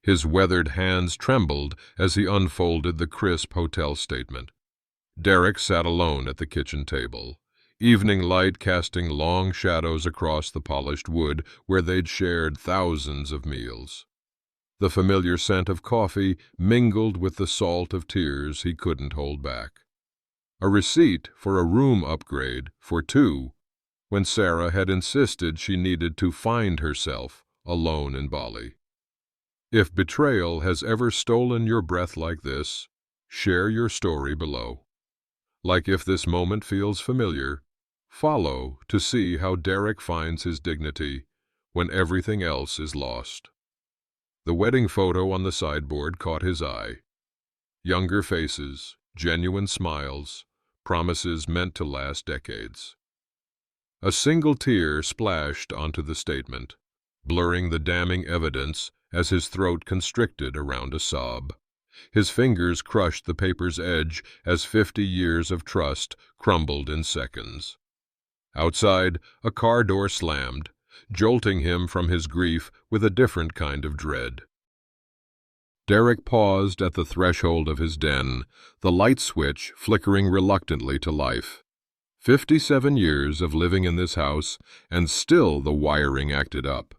His weathered hands trembled as he unfolded the crisp hotel statement. Derek sat alone at the kitchen table, evening light casting long shadows across the polished wood where they'd shared thousands of meals. The familiar scent of coffee mingled with the salt of tears he couldn't hold back. A receipt for a room upgrade for two, when Sarah had insisted she needed to find herself alone in Bali. If betrayal has ever stolen your breath like this, share your story below. Like if this moment feels familiar, follow to see how Derek finds his dignity when everything else is lost. The wedding photo on the sideboard caught his eye. Younger faces, genuine smiles, promises meant to last decades. A single tear splashed onto the statement, blurring the damning evidence as his throat constricted around a sob. His fingers crushed the paper's edge as 50 years of trust crumbled in seconds. Outside, a car door slammed, jolting him from his grief with a different kind of dread. Derek paused at the threshold of his den, the light switch flickering reluctantly to life. 57 years of living in this house, and still the wiring acted up.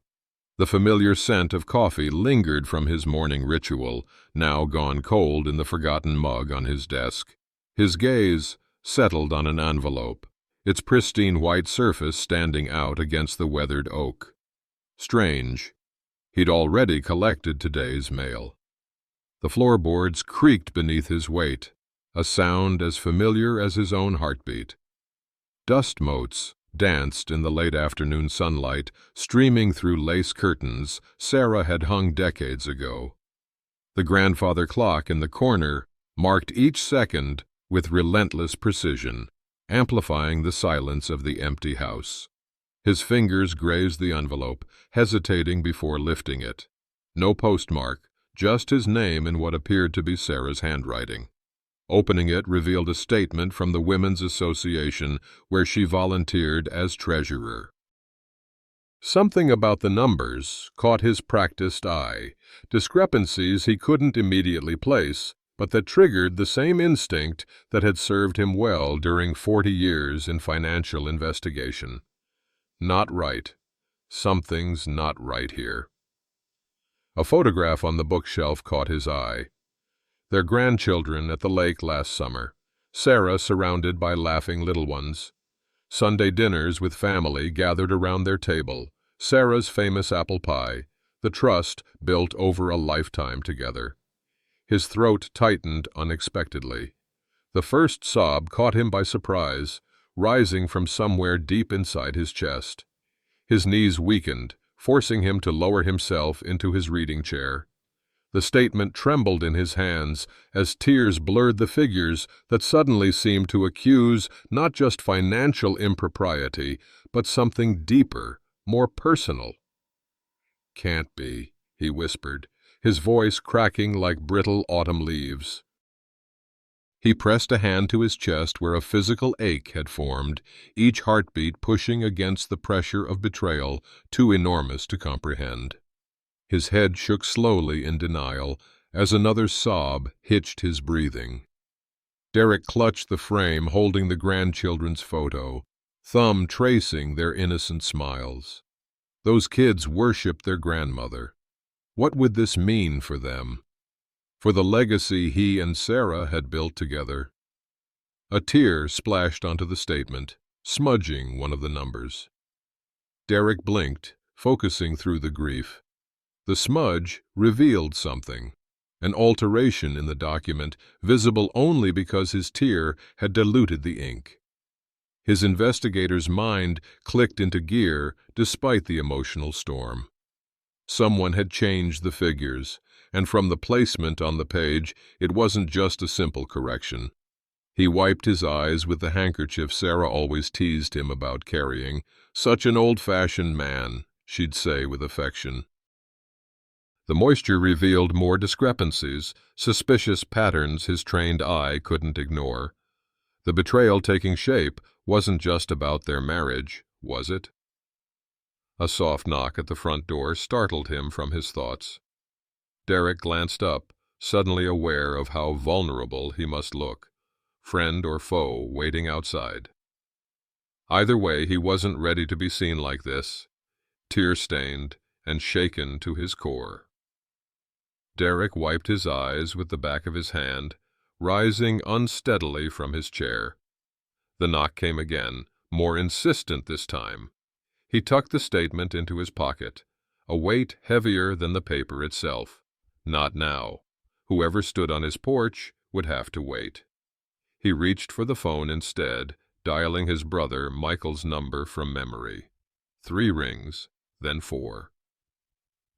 The familiar scent of coffee lingered from his morning ritual, now gone cold in the forgotten mug on his desk. His gaze settled on an envelope, its pristine white surface standing out against the weathered oak. Strange. He'd already collected today's mail. The floorboards creaked beneath his weight, a sound as familiar as his own heartbeat. Dust motes danced in the late afternoon sunlight, streaming through lace curtains Sarah had hung decades ago. The grandfather clock in the corner marked each second with relentless precision, amplifying the silence of the empty house. His fingers grazed the envelope, hesitating before lifting it. No postmark, just his name in what appeared to be Sarah's handwriting. Opening it revealed a statement from the Women's Association where she volunteered as treasurer. Something about the numbers caught his practiced eye, discrepancies he couldn't immediately place, but that triggered the same instinct that had served him well during 40 years in financial investigation. Not right. Something's not right here. A photograph on the bookshelf caught his eye. Their grandchildren at the lake last summer, Sarah surrounded by laughing little ones. Sunday dinners with family gathered around their table, Sarah's famous apple pie, the trust built over a lifetime together. His throat tightened unexpectedly. The first sob caught him by surprise, rising from somewhere deep inside his chest. His knees weakened, forcing him to lower himself into his reading chair. The statement trembled in his hands as tears blurred the figures that suddenly seemed to accuse not just financial impropriety, but something deeper, more personal. "Can't be," he whispered, his voice cracking like brittle autumn leaves. He pressed a hand to his chest where a physical ache had formed, each heartbeat pushing against the pressure of betrayal too enormous to comprehend. His head shook slowly in denial as another sob hitched his breathing. Derek clutched the frame holding the grandchildren's photo, thumb tracing their innocent smiles. Those kids worshipped their grandmother. What would this mean for them? For the legacy he and Sarah had built together? A tear splashed onto the statement, smudging one of the numbers. Derek blinked, focusing through the grief. The smudge revealed something, an alteration in the document, visible only because his tear had diluted the ink. His investigator's mind clicked into gear despite the emotional storm. Someone had changed the figures, and from the placement on the page, it wasn't just a simple correction. He wiped his eyes with the handkerchief Sarah always teased him about carrying. "Such an old-fashioned man," she'd say with affection. The moisture revealed more discrepancies, suspicious patterns his trained eye couldn't ignore. The betrayal taking shape wasn't just about their marriage, was it? A soft knock at the front door startled him from his thoughts. Derek glanced up, suddenly aware of how vulnerable he must look, friend or foe waiting outside. Either way, he wasn't ready to be seen like this, tear-stained and shaken to his core. Derek wiped his eyes with the back of his hand, rising unsteadily from his chair. The knock came again, more insistent this time. He tucked the statement into his pocket, a weight heavier than the paper itself. Not now. Whoever stood on his porch would have to wait. He reached for the phone instead, dialing his brother Michael's number from memory. 3 rings, then 4.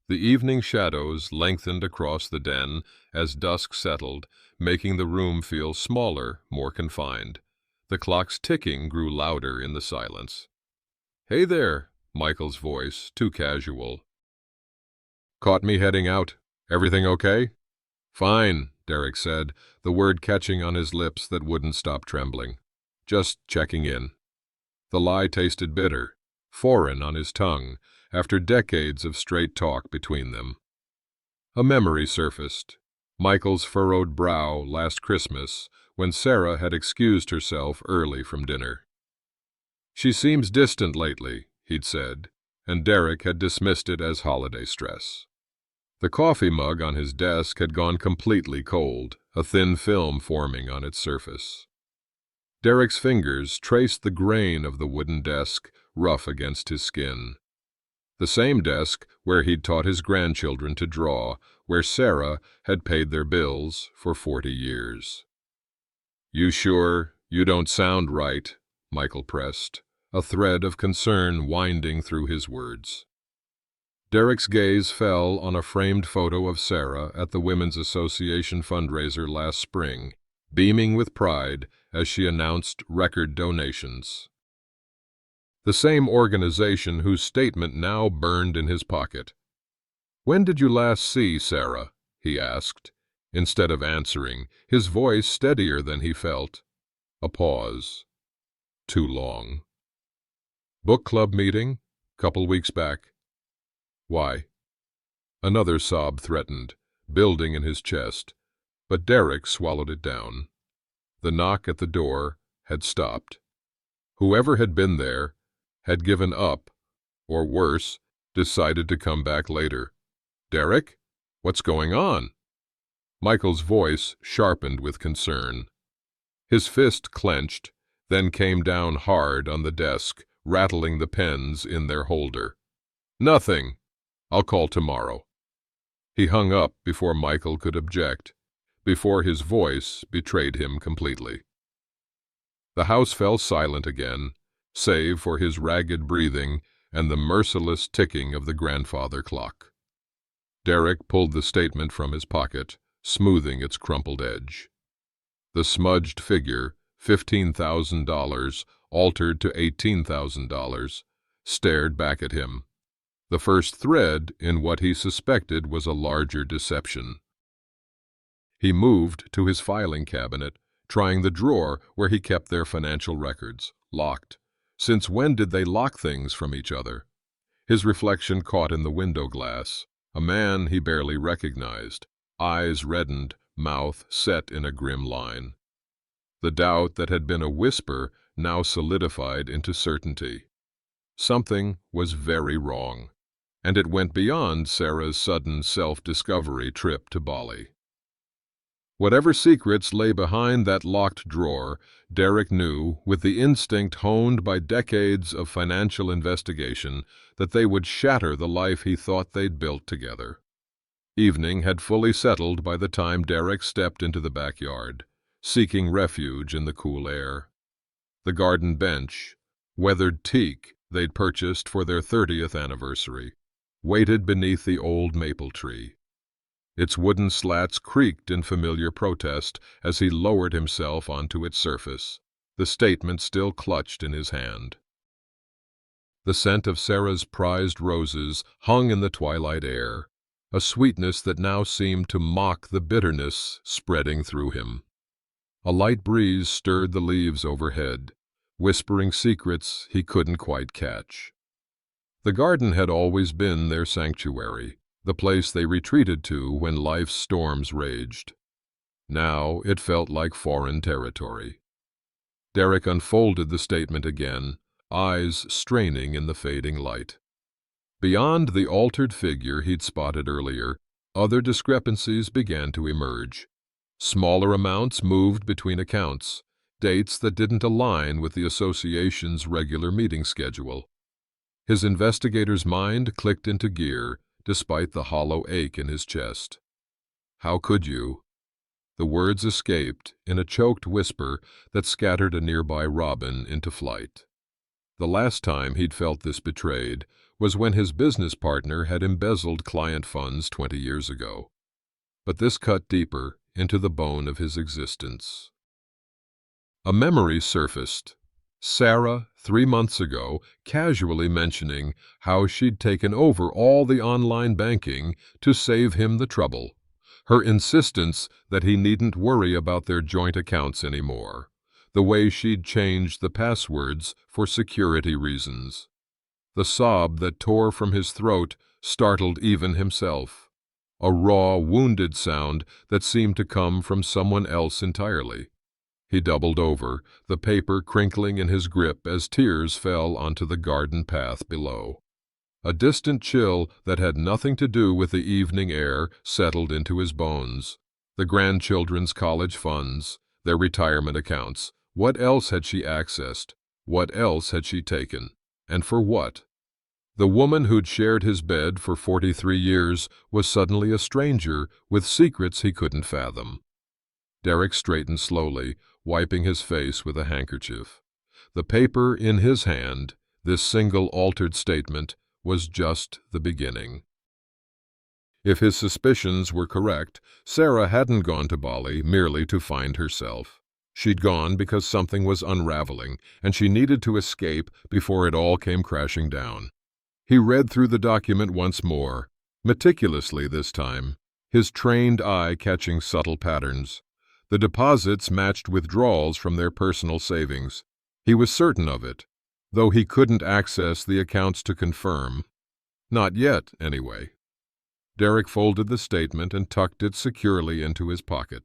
The evening shadows lengthened across the den as dusk settled, making the room feel smaller, more confined. The clock's ticking grew louder in the silence. "Hey there," Michael's voice, too casual. "Caught me heading out. Everything okay?" "Fine," Derek said, the word catching on his lips that wouldn't stop trembling. "Just checking in." The lie tasted bitter, foreign on his tongue, after decades of straight talk between them. A memory surfaced. Michael's furrowed brow last Christmas, when Sarah had excused herself early from dinner. "She seems distant lately," he'd said, and Derek had dismissed it as holiday stress. The coffee mug on his desk had gone completely cold, a thin film forming on its surface. Derek's fingers traced the grain of the wooden desk, rough against his skin. The same desk where he'd taught his grandchildren to draw, where Sarah had paid their bills for 40 years. "You sure? You don't sound right," Michael pressed, a thread of concern winding through his words. Derek's gaze fell on a framed photo of Sarah at the Women's Association fundraiser last spring, beaming with pride as she announced record donations. The same organization whose statement now burned in his pocket. "When did you last see Sarah?" he asked, instead of answering, his voice steadier than he felt. A pause. Too long. "Book club meeting? Couple weeks back." "Why?" Another sob threatened, building in his chest, but Derek swallowed it down. The knock at the door had stopped. Whoever had been there had given up, or worse, decided to come back later. "Derek? What's going on?" Michael's voice sharpened with concern. His fist clenched, then came down hard on the desk, rattling the pens in their holder. "Nothing. I'll call tomorrow." He hung up before Michael could object, before his voice betrayed him completely. The house fell silent again, save for his ragged breathing and the merciless ticking of the grandfather clock. Derek pulled the statement from his pocket, smoothing its crumpled edge. The smudged figure, $15,000, altered to $18,000, stared back at him, the first thread in what he suspected was a larger deception. He moved to his filing cabinet, trying the drawer where he kept their financial records, locked. Since when did they lock things from each other? His reflection caught in the window glass, a man he barely recognized, eyes reddened, mouth set in a grim line. The doubt that had been a whisper now solidified into certainty. Something was very wrong, and it went beyond Sarah's sudden self-discovery trip to Bali. Whatever secrets lay behind that locked drawer, Derek knew, with the instinct honed by decades of financial investigation, that they would shatter the life he thought they'd built together. Evening had fully settled by the time Derek stepped into the backyard, seeking refuge in the cool air. The garden bench, weathered teak they'd purchased for their 30th anniversary, waited beneath the old maple tree. Its wooden slats creaked in familiar protest as he lowered himself onto its surface, the statement still clutched in his hand. The scent of Sarah's prized roses hung in the twilight air, a sweetness that now seemed to mock the bitterness spreading through him. A light breeze stirred the leaves overhead, whispering secrets he couldn't quite catch. The garden had always been their sanctuary, the place they retreated to when life's storms raged. Now it felt like foreign territory. Derek unfolded the statement again, eyes straining in the fading light. Beyond the altered figure he'd spotted earlier, other discrepancies began to emerge. Smaller amounts moved between accounts, dates that didn't align with the association's regular meeting schedule. His investigator's mind clicked into gear, despite the hollow ache in his chest. "How could you?" The words escaped in a choked whisper that scattered a nearby robin into flight. The last time he'd felt this betrayed was when his business partner had embezzled client funds 20 years ago. But this cut deeper into the bone of his existence. A memory surfaced. Sarah, 3 months ago, casually mentioning how she'd taken over all the online banking to save him the trouble. Her insistence that he needn't worry about their joint accounts anymore. The way she'd changed the passwords for security reasons. The sob that tore from his throat startled even himself. A raw, wounded sound that seemed to come from someone else entirely. He doubled over, the paper crinkling in his grip as tears fell onto the garden path below. A distant chill that had nothing to do with the evening air settled into his bones. The grandchildren's college funds, their retirement accounts. What else had she accessed? What else had she taken? And for what? The woman who'd shared his bed for 43 years was suddenly a stranger with secrets he couldn't fathom. Derek straightened slowly, wiping his face with a handkerchief. The paper in his hand, this single altered statement, was just the beginning. If his suspicions were correct, Sarah hadn't gone to Bali merely to find herself. She'd gone because something was unraveling, and she needed to escape before it all came crashing down. He read through the document once more, meticulously this time, his trained eye catching subtle patterns. The deposits matched withdrawals from their personal savings. He was certain of it, though he couldn't access the accounts to confirm. Not yet, anyway. Derek folded the statement and tucked it securely into his pocket.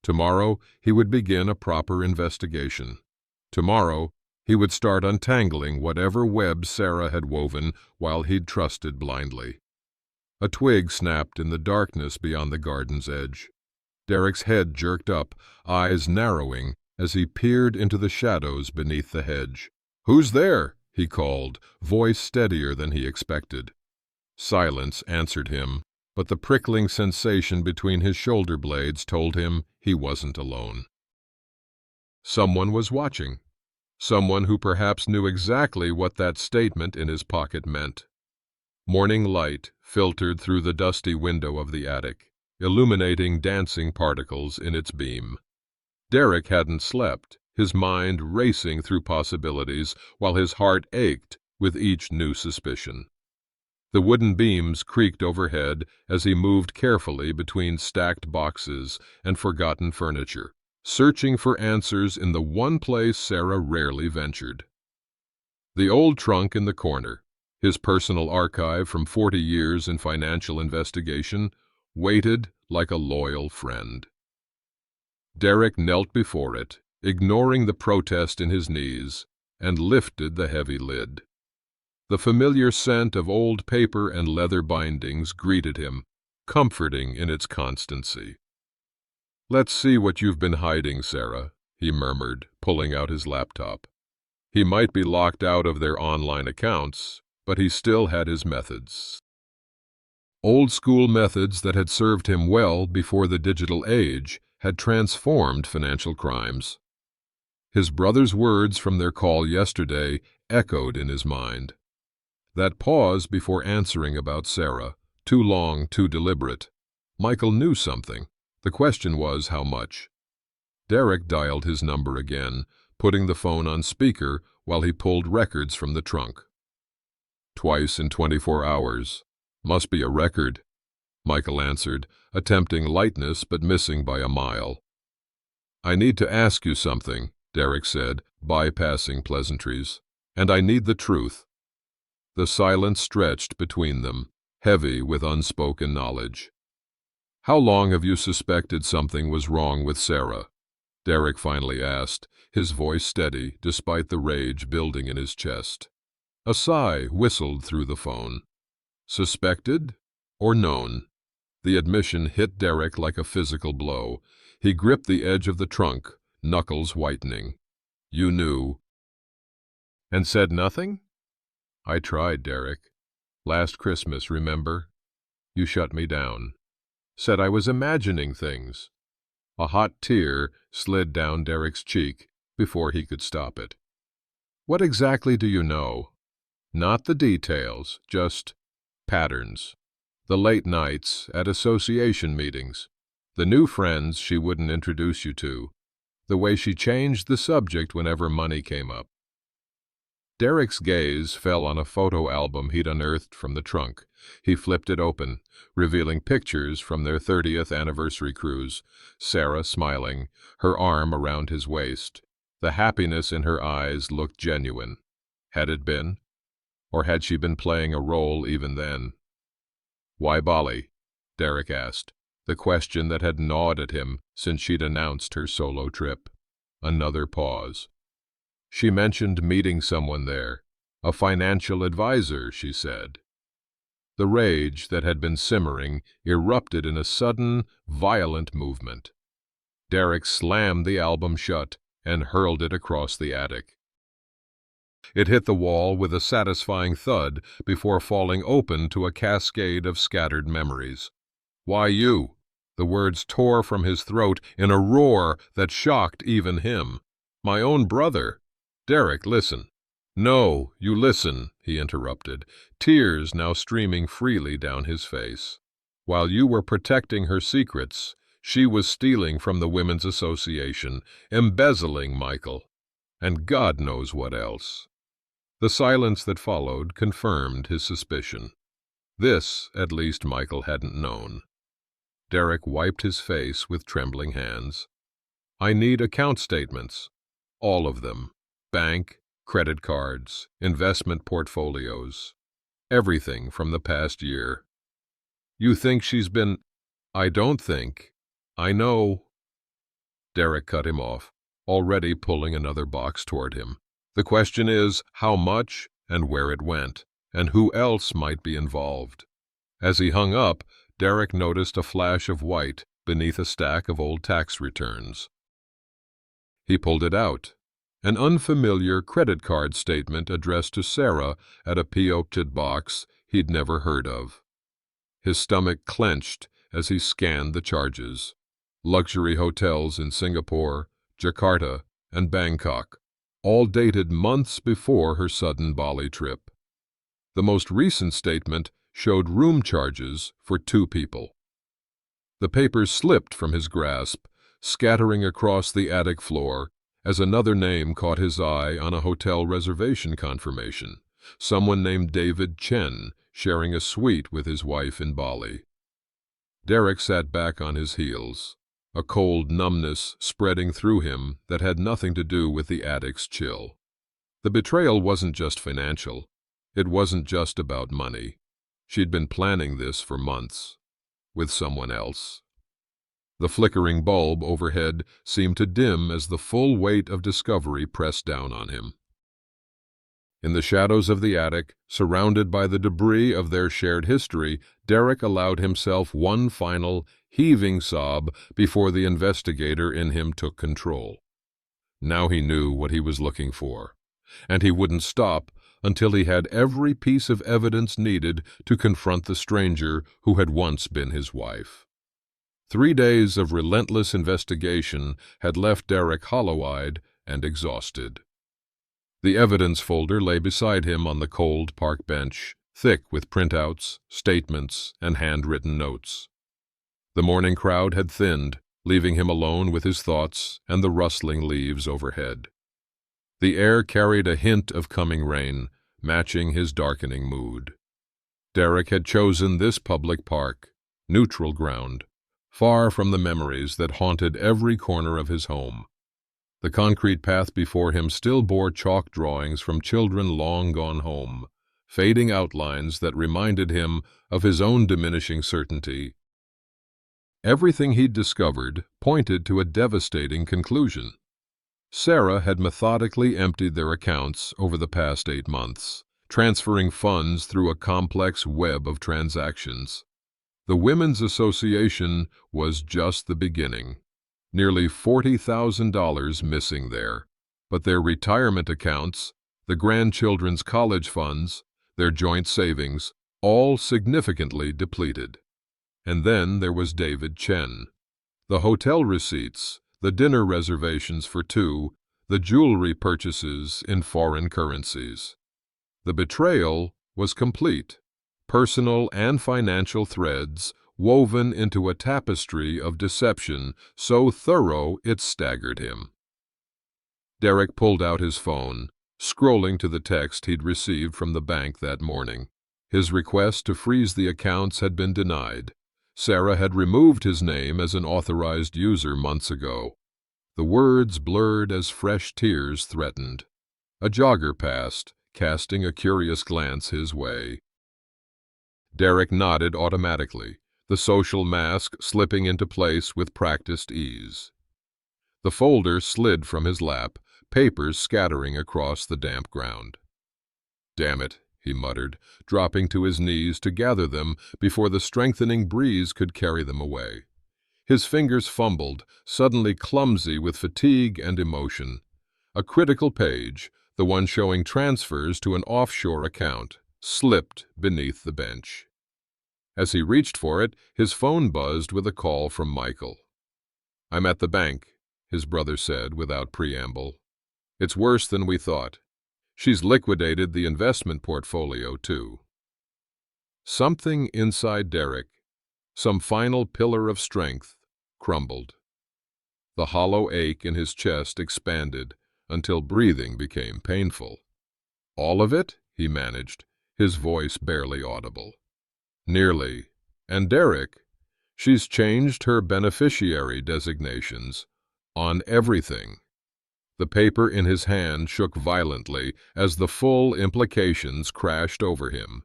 Tomorrow, he would begin a proper investigation. Tomorrow, he would start untangling whatever web Sarah had woven while he'd trusted blindly. A twig snapped in the darkness beyond the garden's edge. Derek's head jerked up, eyes narrowing as he peered into the shadows beneath the hedge. "Who's there?" he called, voice steadier than he expected. Silence answered him, but the prickling sensation between his shoulder blades told him he wasn't alone. Someone was watching. Someone who perhaps knew exactly what that statement in his pocket meant. Morning light filtered through the dusty window of the attic, illuminating dancing particles in its beam. Derek hadn't slept, his mind racing through possibilities while his heart ached with each new suspicion. The wooden beams creaked overhead as he moved carefully between stacked boxes and forgotten furniture, searching for answers in the one place Sarah rarely ventured. The old trunk in the corner, his personal archive from 40 years in financial investigation, waited like a loyal friend. Derek knelt before it, ignoring the protest in his knees, and lifted the heavy lid. The familiar scent of old paper and leather bindings greeted him, comforting in its constancy. "Let's see what you've been hiding, Sarah," he murmured, pulling out his laptop. He might be locked out of their online accounts, but he still had his methods. Old-school methods that had served him well before the digital age had transformed financial crimes. His brother's words from their call yesterday echoed in his mind. That pause before answering about Sarah, too long, too deliberate. Michael knew something. The question was how much. Derek dialed his number again, putting the phone on speaker while he pulled records from the trunk. "Twice in 24 hours. Must be a record," Michael answered, attempting lightness but missing by a mile. "I need to ask you something," Derek said, bypassing pleasantries. "And I need the truth." The silence stretched between them, heavy with unspoken knowledge. "How long have you suspected something was wrong with Sarah?" Derek finally asked, his voice steady despite the rage building in his chest. A sigh whistled through the phone. Suspected or known? The admission hit Derek like a physical blow. He gripped the edge of the trunk, knuckles whitening. "You knew." "And said nothing?" "I tried, Derek. Last Christmas, remember? You shut me down. Said I was imagining things." A hot tear slid down Derek's cheek before he could stop it. "What exactly do you know?" "Not the details, just patterns. The late nights at association meetings. The new friends she wouldn't introduce you to. The way she changed the subject whenever money came up." Derek's gaze fell on a photo album he'd unearthed from the trunk. He flipped it open, revealing pictures from their 30th anniversary cruise. Sarah smiling, her arm around his waist. The happiness in her eyes looked genuine. Had it been? Or had she been playing a role even then? "Why Bali?" Derek asked, the question that had gnawed at him since she'd announced her solo trip. Another pause. "She mentioned meeting someone there. A financial advisor," she said. The rage that had been simmering erupted in a sudden, violent movement. Derek slammed the album shut and hurled it across the attic. It hit the wall with a satisfying thud before falling open to a cascade of scattered memories. "Why you?" The words tore from his throat in a roar that shocked even him. "My own brother." "Derek, listen." "No, you listen," he interrupted, tears now streaming freely down his face. "While you were protecting her secrets, she was stealing from the Women's Association, embezzling Michael, and God knows what else." The silence that followed confirmed his suspicion. This, at least, Michael hadn't known. Derek wiped his face with trembling hands. "I need account statements. All of them. Bank, credit cards, investment portfolios. Everything from the past year." "You think she's been—" "I don't think. I know." Derek cut him off, already pulling another box toward him. "The question is how much and where it went, and who else might be involved." As he hung up, Derek noticed a flash of white beneath a stack of old tax returns. He pulled it out. An unfamiliar credit card statement addressed to Sarah at a P.O.'d box he'd never heard of. His stomach clenched as he scanned the charges. Luxury hotels in Singapore, Jakarta, and Bangkok, all dated months before her sudden Bali trip. The most recent statement showed room charges for 2 people. The papers slipped from his grasp, scattering across the attic floor, as another name caught his eye on a hotel reservation confirmation. Someone named David Chen, sharing a suite with his wife in Bali. Derek sat back on his heels, a cold numbness spreading through him that had nothing to do with the attic's chill. The betrayal wasn't just financial. It wasn't just about money. She'd been planning this for months, with someone else. The flickering bulb overhead seemed to dim as the full weight of discovery pressed down on him. In the shadows of the attic, surrounded by the debris of their shared history, Derek allowed himself one final, heaving sob before the investigator in him took control. Now he knew what he was looking for, and he wouldn't stop until he had every piece of evidence needed to confront the stranger who had once been his wife. 3 days of relentless investigation had left Derek hollow-eyed and exhausted. The evidence folder lay beside him on the cold park bench, thick with printouts, statements, and handwritten notes. The morning crowd had thinned, leaving him alone with his thoughts and the rustling leaves overhead. The air carried a hint of coming rain, matching his darkening mood. Derek had chosen this public park, neutral ground, far from the memories that haunted every corner of his home. The concrete path before him still bore chalk drawings from children long gone home, fading outlines that reminded him of his own diminishing certainty. Everything he'd discovered pointed to a devastating conclusion. Sarah had methodically emptied their accounts over the past 8 months, transferring funds through a complex web of transactions. The Women's Association was just the beginning. Nearly $40,000 missing there, but their retirement accounts, the grandchildren's college funds, their joint savings, all significantly depleted. And then there was David Chen. The hotel receipts, the dinner reservations for 2, the jewelry purchases in foreign currencies. The betrayal was complete, personal and financial threads woven into a tapestry of deception so thorough it staggered him. Derek pulled out his phone, scrolling to the text he'd received from the bank that morning. His request to freeze the accounts had been denied. Sarah had removed his name as an authorized user months ago. The words blurred as fresh tears threatened. A jogger passed, casting a curious glance his way. Derek nodded automatically, the social mask slipping into place with practiced ease. The folder slid from his lap, papers scattering across the damp ground. "Damn it," he muttered, dropping to his knees to gather them before the strengthening breeze could carry them away. His fingers fumbled, suddenly clumsy with fatigue and emotion. A critical page, the one showing transfers to an offshore account, slipped beneath the bench. As he reached for it, his phone buzzed with a call from Michael. "I'm at the bank," his brother said without preamble. "It's worse than we thought. She's liquidated the investment portfolio, too." Something inside Derek, some final pillar of strength, crumbled. The hollow ache in his chest expanded until breathing became painful. "All of it?" he managed, his voice barely audible. "Nearly. And Derek, she's changed her beneficiary designations on everything." The paper in his hand shook violently as the full implications crashed over him.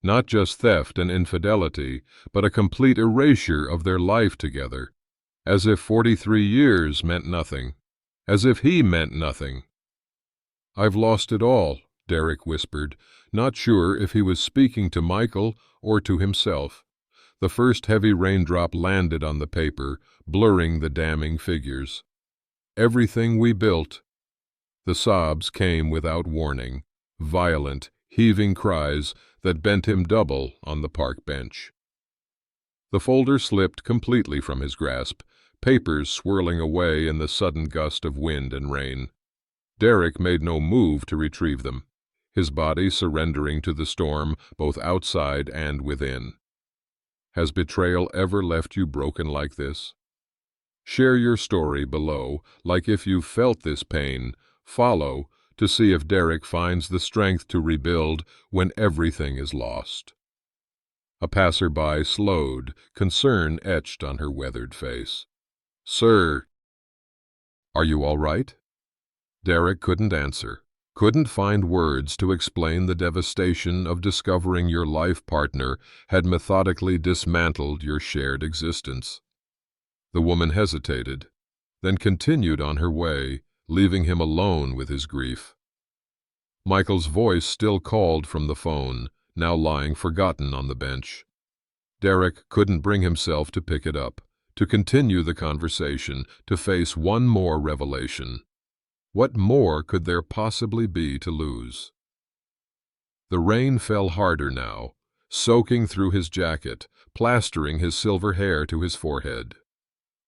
Not just theft and infidelity, but a complete erasure of their life together, as if 43 years meant nothing, as if he meant nothing. "I've lost it all," Derek whispered, not sure if he was speaking to Michael or to himself. The first heavy raindrop landed on the paper, blurring the damning figures. "Everything we built." The sobs came without warning, violent, heaving cries that bent him double on the park bench. The folder slipped completely from his grasp, papers swirling away in the sudden gust of wind and rain. Derek made no move to retrieve them, his body surrendering to the storm both outside and within. Has betrayal ever left you broken like this? Share your story below, like if you've felt this pain. Follow to see if Derek finds the strength to rebuild when everything is lost. A passerby slowed, concern etched on her weathered face. "Sir, are you all right?" Derek couldn't answer, couldn't find words to explain the devastation of discovering your life partner had methodically dismantled your shared existence. The woman hesitated, then continued on her way, leaving him alone with his grief. Michael's voice still called from the phone, now lying forgotten on the bench. Derek couldn't bring himself to pick it up, to continue the conversation, to face one more revelation. What more could there possibly be to lose? The rain fell harder now, soaking through his jacket, plastering his silver hair to his forehead.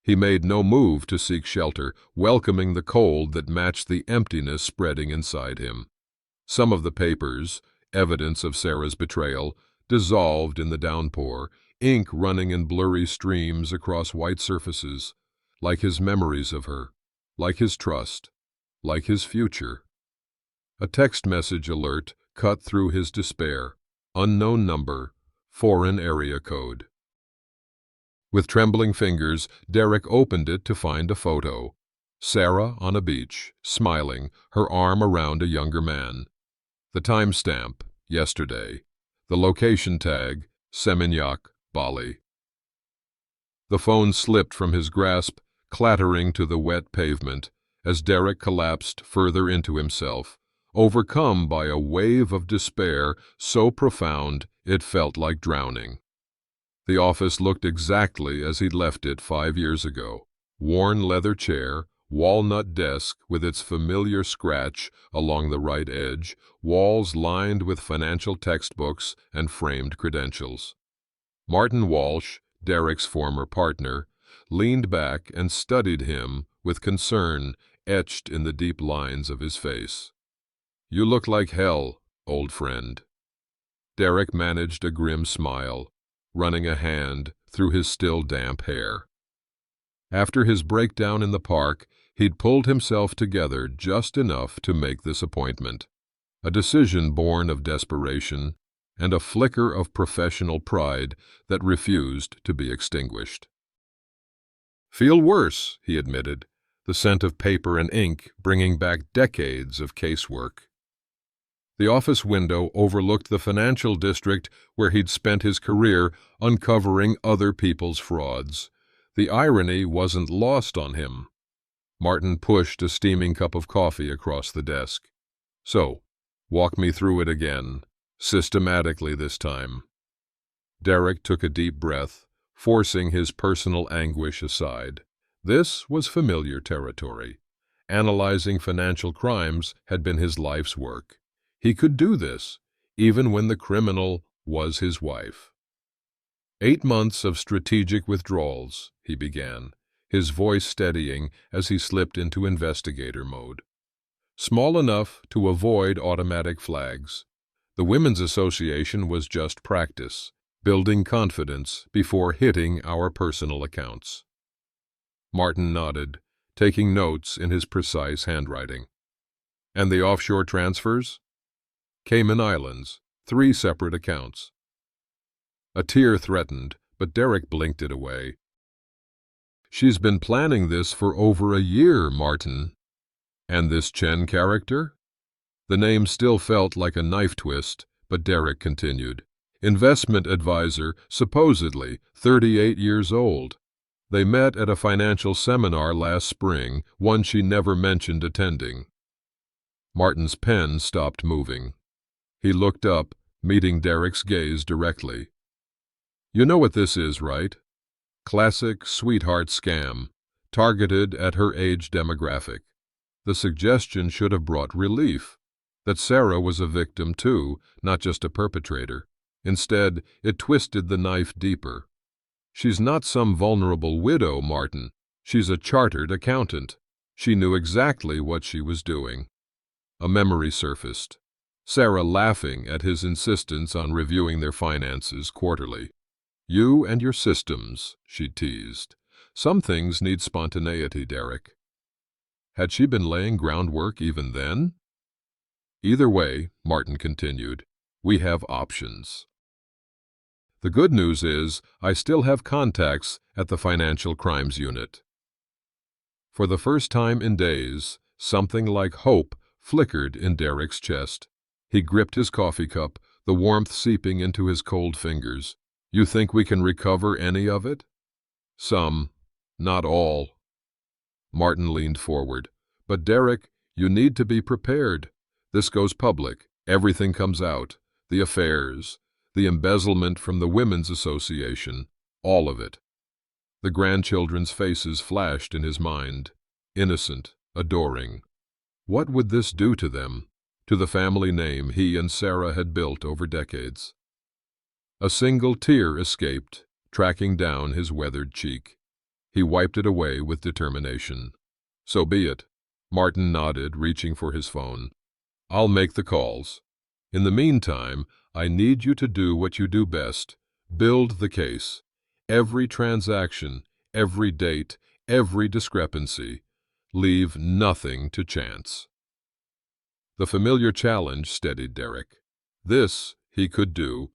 He made no move to seek shelter, welcoming the cold that matched the emptiness spreading inside him. Some of the papers, evidence of Sarah's betrayal, dissolved in the downpour, ink running in blurry streams across white surfaces, like his memories of her, like his trust, like his future. A text message alert cut through his despair. Unknown number, foreign area code. With trembling fingers, Derek opened it to find a photo. Sarah on a beach, smiling, her arm around a younger man. The timestamp, yesterday. The location tag, Seminyak, Bali. The phone slipped from his grasp, clattering to the wet pavement, as Derek collapsed further into himself, overcome by a wave of despair so profound it felt like drowning. The office looked exactly as he'd left it 5 years ago. Worn leather chair, walnut desk with its familiar scratch along the right edge, walls lined with financial textbooks and framed credentials. Martin Walsh, Derek's former partner, leaned back and studied him with concern etched in the deep lines of his face. "You look like hell, old friend." Derek managed a grim smile, running a hand through his still damp hair. After his breakdown in the park, he'd pulled himself together just enough to make this appointment, a decision born of desperation and a flicker of professional pride that refused to be extinguished. "Feel worse," he admitted, the scent of paper and ink bringing back decades of casework. The office window overlooked the financial district where he'd spent his career uncovering other people's frauds. The irony wasn't lost on him. Martin pushed a steaming cup of coffee across the desk. "So, walk me through it again, systematically this time." Derek took a deep breath, forcing his personal anguish aside. This was familiar territory. Analyzing financial crimes had been his life's work. He could do this, even when the criminal was his wife. 8 months of strategic withdrawals, he began, his voice steadying as he slipped into investigator mode. Small enough to avoid automatic flags. The Women's Association was just practice, building confidence before hitting our personal accounts. Martin nodded, taking notes in his precise handwriting. "And the offshore transfers?" "Cayman Islands, 3 separate accounts." A tear threatened, but Derek blinked it away. "She's been planning this for over a year, Martin." "And this Chen character?" The name still felt like a knife twist, but Derek continued. "Investment advisor, supposedly 38 years old. They met at a financial seminar last spring, one she never mentioned attending." Martin's pen stopped moving. He looked up, meeting Derek's gaze directly. "You know what this is, right? Classic sweetheart scam, targeted at her age demographic. The suggestion should have brought relief, that Sarah was a victim too, not just a perpetrator. Instead, it twisted the knife deeper. She's not some vulnerable widow, Martin. She's a chartered accountant. She knew exactly what she was doing." A memory surfaced. Sarah laughing at his insistence on reviewing their finances quarterly. "You and your systems," she teased. "Some things need spontaneity, Derek." Had she been laying groundwork even then? "Either way," Martin continued, "we have options. The good news is I still have contacts at the Financial Crimes Unit." For the first time in days, something like hope flickered in Derek's chest. He gripped his coffee cup, the warmth seeping into his cold fingers. "You think we can recover any of it?" "Some, not all." Martin leaned forward. "But Derek, you need to be prepared. This goes public. Everything comes out. The affairs, the embezzlement from the Women's Association, all of it." The grandchildren's faces flashed in his mind, innocent, adoring. What would this do to them, to the family name he and Sarah had built over decades? A single tear escaped, tracking down his weathered cheek. He wiped it away with determination. "So be it." Martin nodded, reaching for his phone. "I'll make the calls. In the meantime, I need you to do what you do best. Build the case. Every transaction, every date, every discrepancy. Leave nothing to chance." The familiar challenge steadied Derek. This he could do.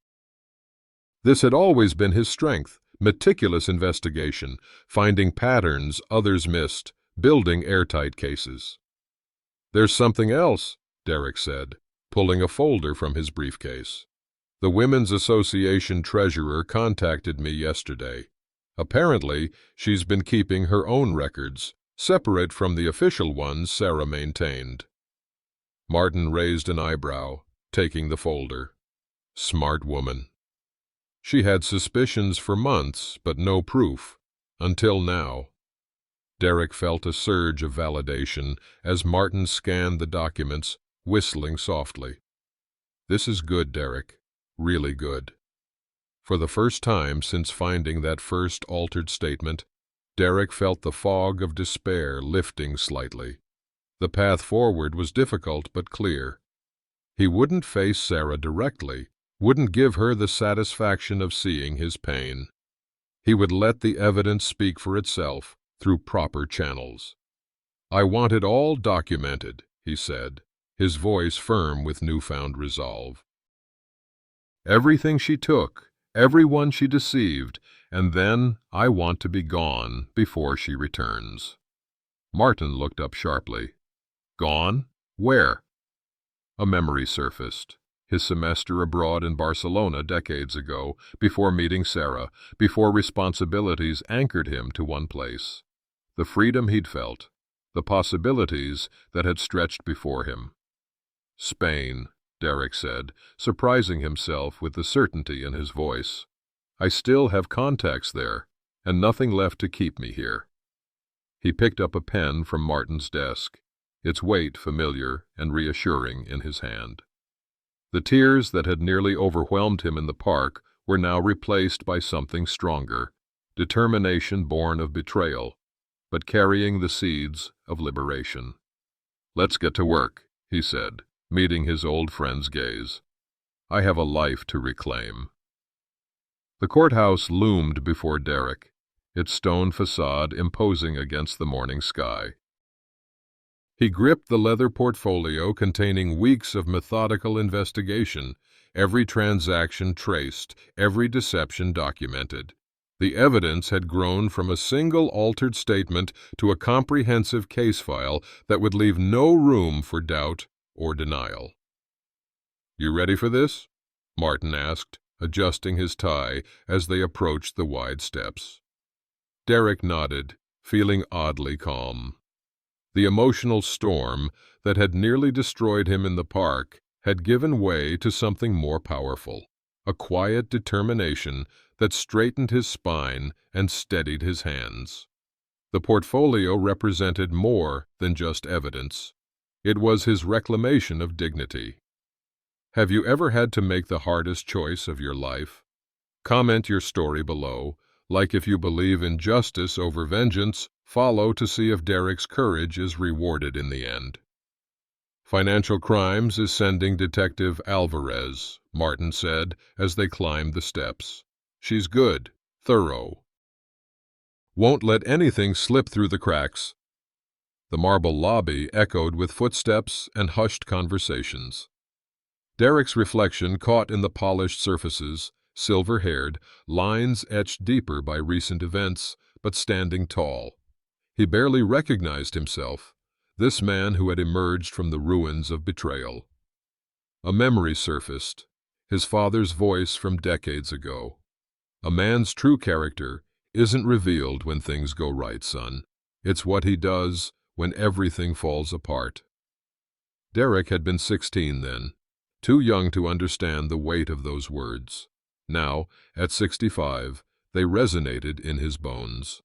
This had always been his strength, meticulous investigation, finding patterns others missed, building airtight cases. "There's something else," Derek said. pulling a folder from his briefcase. "The Women's Association treasurer contacted me yesterday. Apparently, she's been keeping her own records, separate from the official ones Sarah maintained." Martin raised an eyebrow, taking the folder. Smart woman. She had suspicions for months, but no proof. Until now. Derek felt a surge of validation as Martin scanned the documents, whistling softly. "This is good, Derek. Really good." For the first time since finding that first altered statement, Derek felt the fog of despair lifting slightly. The path forward was difficult but clear. He wouldn't face Sarah directly, wouldn't give her the satisfaction of seeing his pain. He would let the evidence speak for itself through proper channels. "I want it all documented," he said, his voice firm with newfound resolve. "Everything she took, everyone she deceived, and then I want to be gone before she returns." Martin looked up sharply. "Gone? Where?" A memory surfaced. His semester abroad in Barcelona decades ago, before meeting Sarah, before responsibilities anchored him to one place. The freedom he'd felt, the possibilities that had stretched before him. "Spain," Derek said, surprising himself with the certainty in his voice. "I still have contacts there, and nothing left to keep me here." He picked up a pen from Martin's desk, its weight familiar and reassuring in his hand. The tears that had nearly overwhelmed him in the park were now replaced by something stronger, determination born of betrayal, but carrying the seeds of liberation. "Let's get to work," he said, meeting his old friend's gaze. "I have a life to reclaim." The courthouse loomed before Derek, its stone facade imposing against the morning sky. He gripped the leather portfolio containing weeks of methodical investigation, every transaction traced, every deception documented. The evidence had grown from a single altered statement to a comprehensive case file that would leave no room for doubt or denial. "You ready for this?" Martin asked, adjusting his tie as they approached the wide steps. Derek nodded, feeling oddly calm. The emotional storm that had nearly destroyed him in the park had given way to something more powerful, a quiet determination that straightened his spine and steadied his hands. The portfolio represented more than just evidence. It was his reclamation of dignity. Have you ever had to make the hardest choice of your life? Comment your story below. Like if you believe in justice over vengeance, follow to see if Derek's courage is rewarded in the end. "Financial Crimes is sending Detective Alvarez," Martin said as they climbed the steps. "She's good, thorough. Won't let anything slip through the cracks." The marble lobby echoed with footsteps and hushed conversations. Derek's reflection caught in the polished surfaces, silver-haired, lines etched deeper by recent events, but standing tall. He barely recognized himself, this man who had emerged from the ruins of betrayal. A memory surfaced, his father's voice from decades ago. "A man's true character isn't revealed when things go right, son. It's what he does when everything falls apart." Derek had been 16 then, too young to understand the weight of those words. Now, at 65, they resonated in his bones.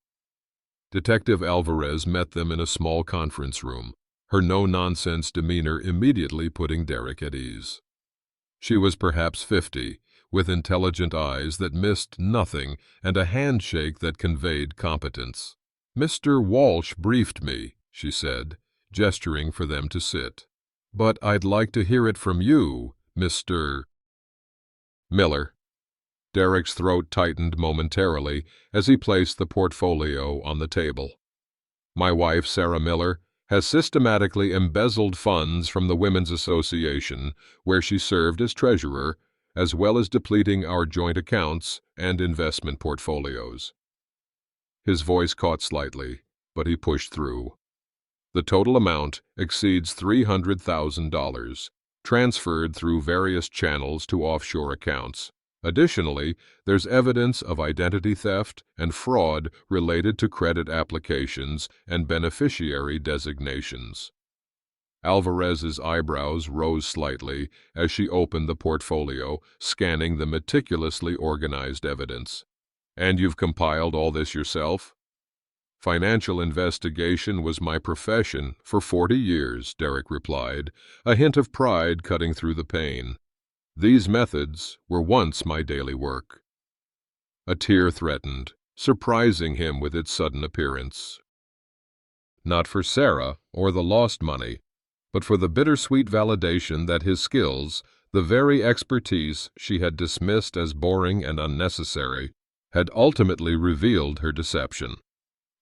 Detective Alvarez met them in a small conference room, her no-nonsense demeanor immediately putting Derek at ease. She was perhaps 50, with intelligent eyes that missed nothing and a handshake that conveyed competence. "Mr. Walsh briefed me," she said, gesturing for them to sit. "But I'd like to hear it from you, Mr. Miller." Derek's throat tightened momentarily as he placed the portfolio on the table. "My wife, Sarah Miller, has systematically embezzled funds from the Women's Association, where she served as treasurer, as well as depleting our joint accounts and investment portfolios." His voice caught slightly, but he pushed through. "The total amount exceeds $300,000. transferred through various channels to offshore accounts. Additionally, there's evidence of identity theft and fraud related to credit applications and beneficiary designations. Alvarez's eyebrows rose slightly as she opened the portfolio, scanning the meticulously organized evidence. "And you've compiled all this yourself?" "Financial investigation was my profession for 40 years, Derek replied, a hint of pride cutting through the pain. "These methods were once my daily work." A tear threatened, surprising him with its sudden appearance. Not for Sarah or the lost money, but for the bittersweet validation that his skills, the very expertise she had dismissed as boring and unnecessary, had ultimately revealed her deception.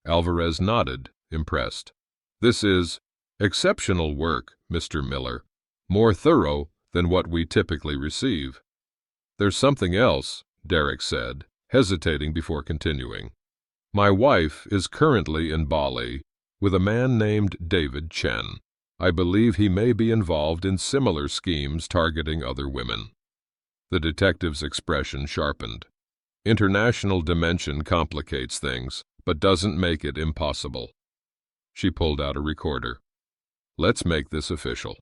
Alvarez nodded, impressed. "This is exceptional work, Mr. Miller, more thorough than what we typically receive." "There's something else," Derek said, hesitating before continuing. "My wife is currently in Bali with a man named David Chen. I believe he may be involved in similar schemes targeting other women." The detective's expression sharpened. "International dimension complicates things, but doesn't make it impossible." She pulled out a recorder. "Let's make this official."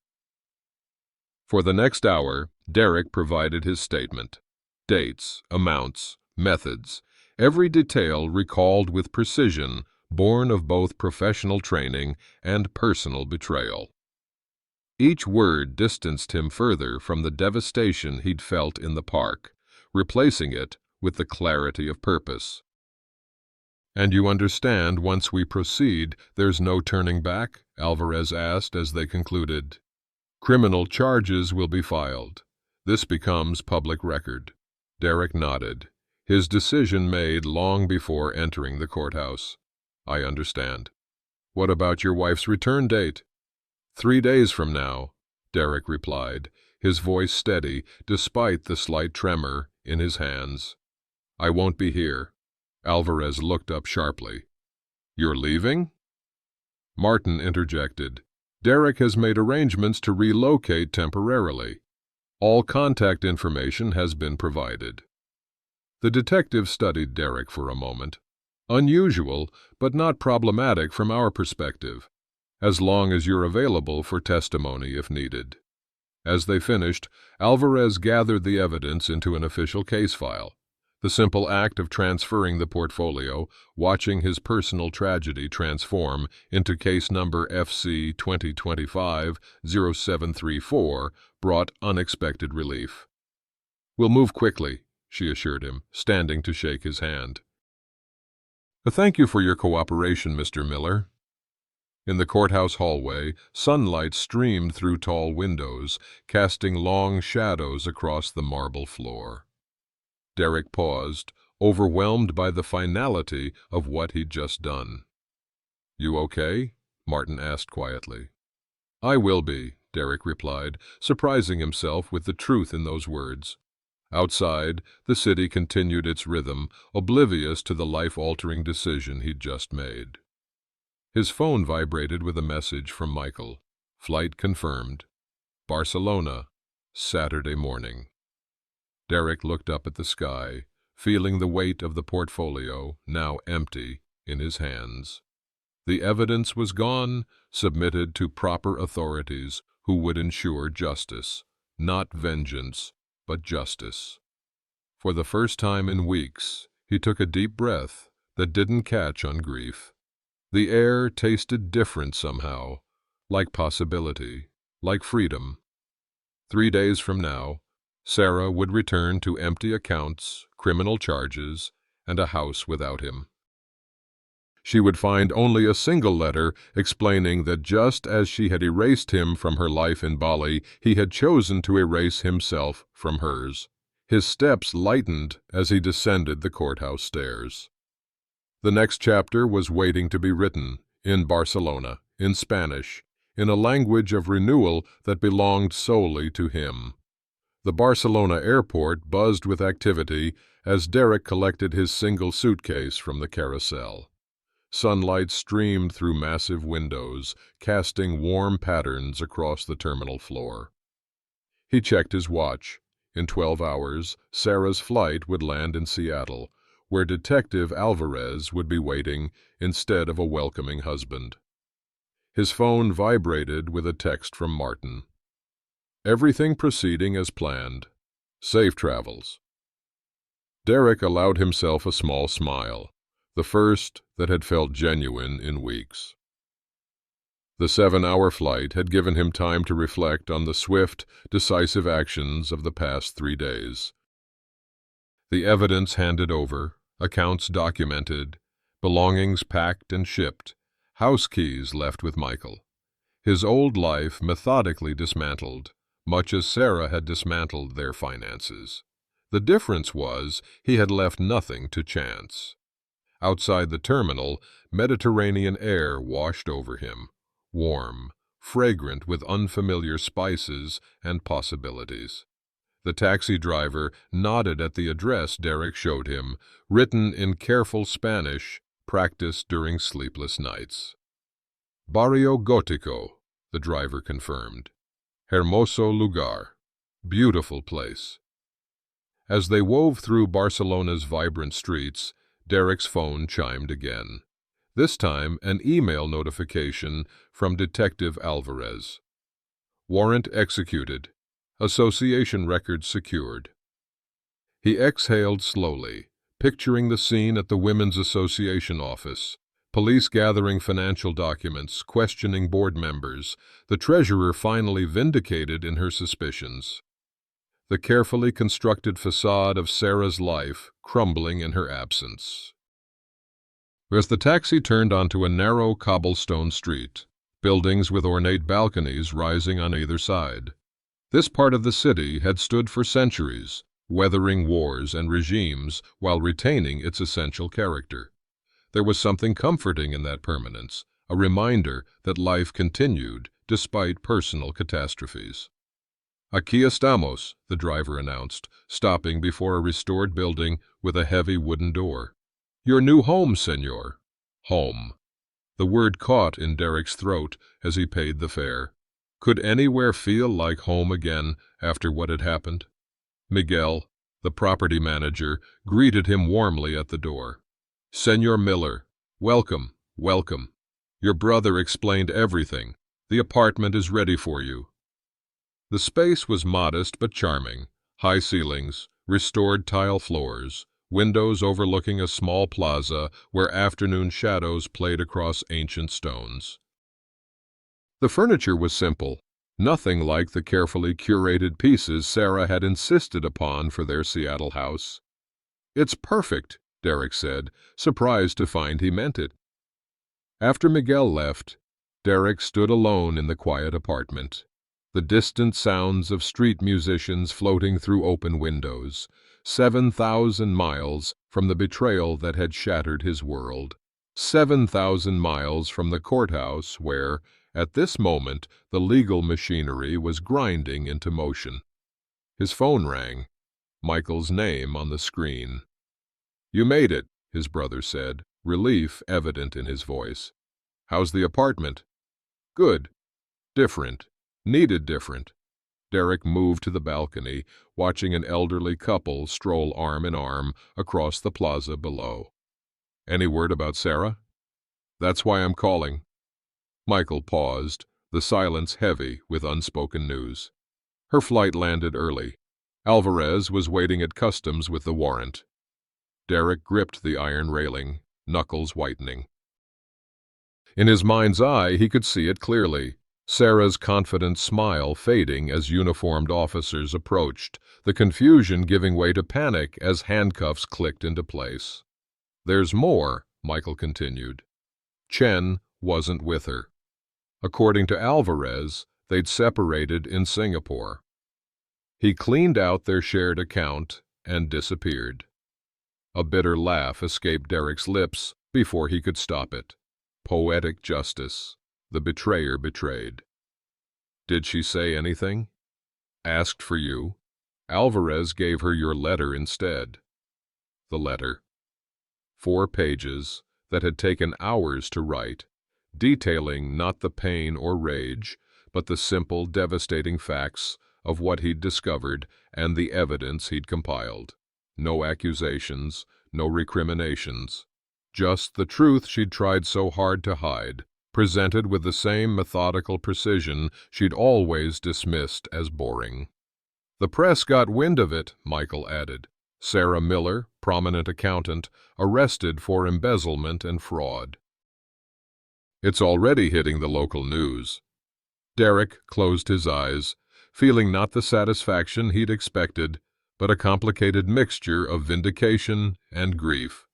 For the next hour, Derek provided his statement. Dates, amounts, methods, every detail recalled with precision, born of both professional training and personal betrayal. Each word distanced him further from the devastation he'd felt in the park, replacing it with the clarity of purpose. "And you understand once we proceed, there's no turning back?" Alvarez asked as they concluded. "Criminal charges will be filed. This becomes public record." Derek nodded, his decision made long before entering the courthouse. "I understand. What about your wife's return date?" 3 days from now, Derek replied, his voice steady despite the slight tremor in his hands. "I won't be here." Alvarez looked up sharply. "You're leaving?" Martin interjected. "Derek has made arrangements to relocate temporarily. All contact information has been provided." The detective studied Derek for a moment. "Unusual, but not problematic from our perspective, as long as you're available for testimony if needed." As they finished, Alvarez gathered the evidence into an official case file. The simple act of transferring the portfolio, watching his personal tragedy transform into case number FC 2025-0734, brought unexpected relief. "We'll move quickly," she assured him, standing to shake his hand. "Thank you for your cooperation, Mr. Miller." In the courthouse hallway, sunlight streamed through tall windows, casting long shadows across the marble floor. Derek paused, overwhelmed by the finality of what he'd just done. "You okay?" Martin asked quietly. "I will be," Derek replied, surprising himself with the truth in those words. Outside, the city continued its rhythm, oblivious to the life-altering decision he'd just made. His phone vibrated with a message from Michael. Flight confirmed. Barcelona, Saturday morning. Derek looked up at the sky, feeling the weight of the portfolio, now empty, in his hands. The evidence was gone, submitted to proper authorities who would ensure justice, not vengeance, but justice. For the first time in weeks, he took a deep breath that didn't catch on grief. The air tasted different somehow, like possibility, like freedom. 3 days from now, Sarah would return to empty accounts, criminal charges, and a house without him. She would find only a single letter explaining that just as she had erased him from her life in Bali, he had chosen to erase himself from hers. His steps lightened as he descended the courthouse stairs. The next chapter was waiting to be written, in Barcelona, in Spanish, in a language of renewal that belonged solely to him. The Barcelona airport buzzed with activity as Derek collected his single suitcase from the carousel. Sunlight streamed through massive windows, casting warm patterns across the terminal floor. He checked his watch. In 12 hours, Sarah's flight would land in Seattle, where Detective Alvarez would be waiting instead of a welcoming husband. His phone vibrated with a text from Martin. Everything proceeding as planned. Safe travels. Derek allowed himself a small smile, the first that had felt genuine in weeks. The 7-hour flight had given him time to reflect on the swift, decisive actions of the past 3 days. The evidence handed over, accounts documented, belongings packed and shipped, house keys left with Michael. His old life methodically dismantled, much as Sarah had dismantled their finances. The difference was he had left nothing to chance. Outside the terminal, Mediterranean air washed over him, warm, fragrant with unfamiliar spices and possibilities. The taxi driver nodded at the address Derek showed him, written in careful Spanish, practiced during sleepless nights. Barrio Gótico, the driver confirmed. Hermoso lugar. Beautiful place. As they wove through Barcelona's vibrant streets, Derek's phone chimed again. This time, an email notification from Detective Alvarez. Warrant executed. Association records secured. He exhaled slowly, picturing the scene at the Women's Association office. Police gathering financial documents, questioning board members, the treasurer finally vindicated in her suspicions. The carefully constructed facade of Sarah's life crumbling in her absence. As the taxi turned onto a narrow cobblestone street, buildings with ornate balconies rising on either side. This part of the city had stood for centuries, weathering wars and regimes while retaining its essential character. There was something comforting in that permanence, a reminder that life continued despite personal catastrophes. Aquí estamos, the driver announced, stopping before a restored building with a heavy wooden door. Your new home, senor. Home. The word caught in Derek's throat as he paid the fare. Could anywhere feel like home again after what had happened? Miguel, the property manager, greeted him warmly at the door. Senor Miller, welcome, welcome. Your brother explained everything. The apartment is ready for you. The space was modest but charming. High ceilings, restored tile floors, windows overlooking a small plaza where afternoon shadows played across ancient stones. The furniture was simple, nothing like the carefully curated pieces Sarah had insisted upon for their Seattle house. It's perfect, Derek said, surprised to find he meant it. After Miguel left, Derek stood alone in the quiet apartment. The distant sounds of street musicians floating through open windows, 7,000 miles from the betrayal that had shattered his world, 7,000 miles from the courthouse where, at this moment, the legal machinery was grinding into motion. His phone rang, Michael's name on the screen. You made it, his brother said, relief evident in his voice. How's the apartment? Good. Different. Needed different. Derek moved to the balcony, watching an elderly couple stroll arm in arm across the plaza below. Any word about Sarah? That's why I'm calling. Michael paused, the silence heavy with unspoken news. Her flight landed early. Alvarez was waiting at customs with the warrant. Derek gripped the iron railing, knuckles whitening. In his mind's eye, he could see it clearly. Sarah's confident smile fading as uniformed officers approached, the confusion giving way to panic as handcuffs clicked into place. There's more, Michael continued. Chen wasn't with her. According to Alvarez, they'd separated in Singapore. He cleaned out their shared account and disappeared. A bitter laugh escaped Derek's lips before he could stop it. Poetic justice. The betrayer betrayed. Did she say anything? Asked for you. Alvarez gave her your letter instead. The letter. 4 pages that had taken hours to write, detailing not the pain or rage, but the simple, devastating facts of what he'd discovered and the evidence he'd compiled. No accusations, no recriminations. Just the truth she'd tried so hard to hide, presented with the same methodical precision she'd always dismissed as boring. The press got wind of it, Michael added. Sarah Miller, prominent accountant, arrested for embezzlement and fraud. It's already hitting the local news. Derek closed his eyes, feeling not the satisfaction he'd expected, but a complicated mixture of vindication and grief.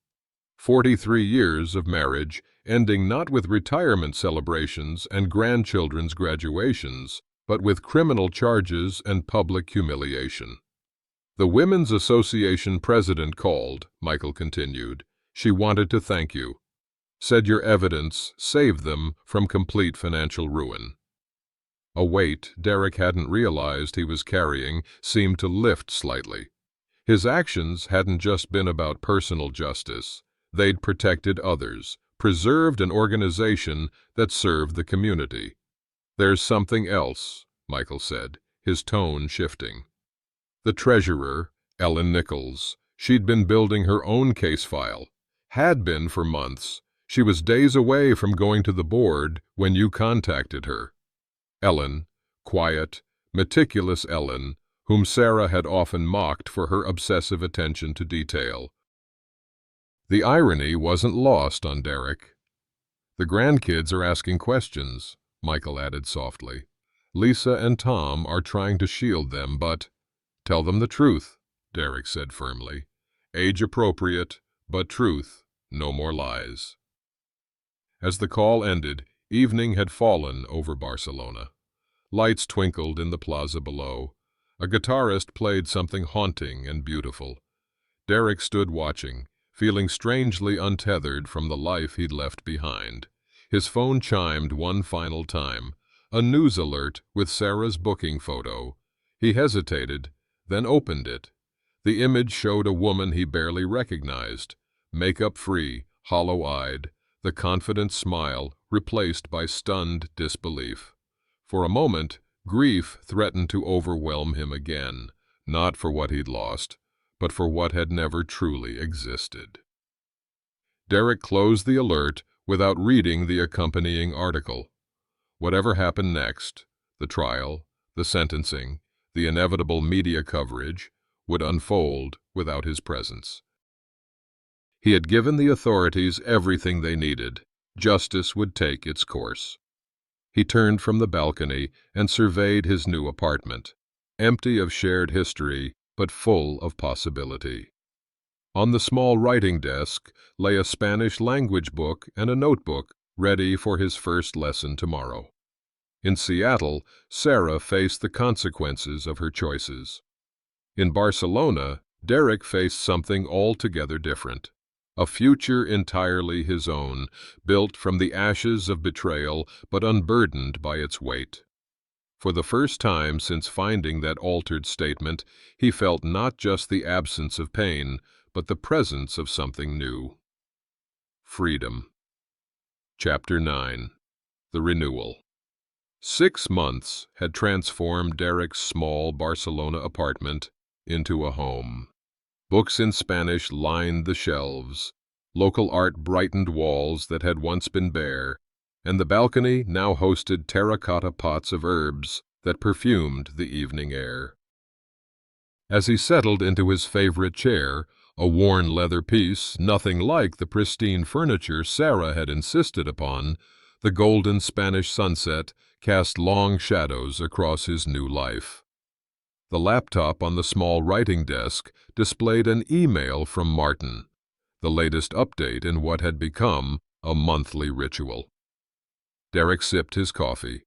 43 years of marriage, ending not with retirement celebrations and grandchildren's graduations, but with criminal charges and public humiliation. The Women's Association president called, Michael continued. She wanted to thank you. Said your evidence saved them from complete financial ruin. A weight Derek hadn't realized he was carrying seemed to lift slightly. His actions hadn't just been about personal justice. They'd protected others, preserved an organization that served the community. There's something else, Michael said, his tone shifting. The treasurer, Ellen Nichols, she'd been building her own case file. Had been for months. She was days away from going to the board when you contacted her. Ellen, quiet, meticulous Ellen, whom Sarah had often mocked for her obsessive attention to detail. The irony wasn't lost on Derek. The grandkids are asking questions, Michael added softly. Lisa and Tom are trying to shield them, but— Tell them the truth, Derek said firmly. Age appropriate, but truth, no more lies. As the call ended, evening had fallen over Barcelona. Lights twinkled in the plaza below. A guitarist played something haunting and beautiful. Derek stood watching, feeling strangely untethered from the life he'd left behind. His phone chimed one final time, a news alert with Sarah's booking photo. He hesitated, then opened it. The image showed a woman he barely recognized, makeup-free, hollow-eyed, the confident smile replaced by stunned disbelief. For a moment, grief threatened to overwhelm him again, not for what he'd lost, but for what had never truly existed. Derek closed the alert without reading the accompanying article. Whatever happened next, the trial, the sentencing, the inevitable media coverage, would unfold without his presence. He had given the authorities everything they needed. Justice would take its course. He turned from the balcony and surveyed his new apartment, empty of shared history, but full of possibility. On the small writing desk lay a Spanish language book and a notebook ready for his first lesson tomorrow. In Seattle, Sarah faced the consequences of her choices. In Barcelona, Derek faced something altogether different. A future entirely his own, built from the ashes of betrayal but unburdened by its weight. For the first time since finding that altered statement, he felt not just the absence of pain, but the presence of something new. Freedom. Chapter 9. The Renewal. 6 months had transformed Derek's small Barcelona apartment into a home. Books in Spanish lined the shelves, local art brightened walls that had once been bare, and the balcony now hosted terracotta pots of herbs that perfumed the evening air. As he settled into his favorite chair, a worn leather piece, nothing like the pristine furniture Sarah had insisted upon, the golden Spanish sunset cast long shadows across his new life. The laptop on the small writing desk displayed an email from Martin, the latest update in what had become a monthly ritual. Derek sipped his coffee,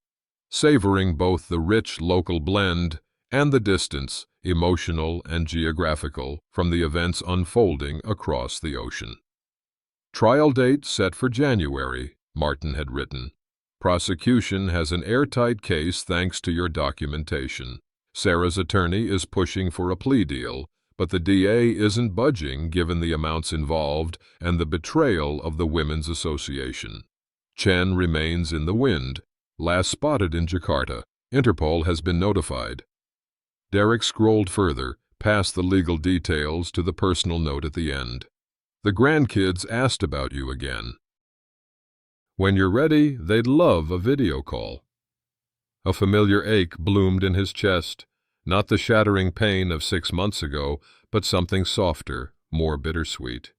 savoring both the rich local blend and the distance, emotional and geographical, from the events unfolding across the ocean. Trial date set for January, Martin had written. Prosecution has an airtight case thanks to your documentation. Sarah's attorney is pushing for a plea deal, but the DA isn't budging given the amounts involved and the betrayal of the Women's Association. Chen remains in the wind, last spotted in Jakarta. Interpol has been notified. Derek scrolled further, past the legal details to the personal note at the end. The grandkids asked about you again. When you're ready, they'd love a video call. A familiar ache bloomed in his chest, not the shattering pain of 6 months ago, but something softer, more bittersweet.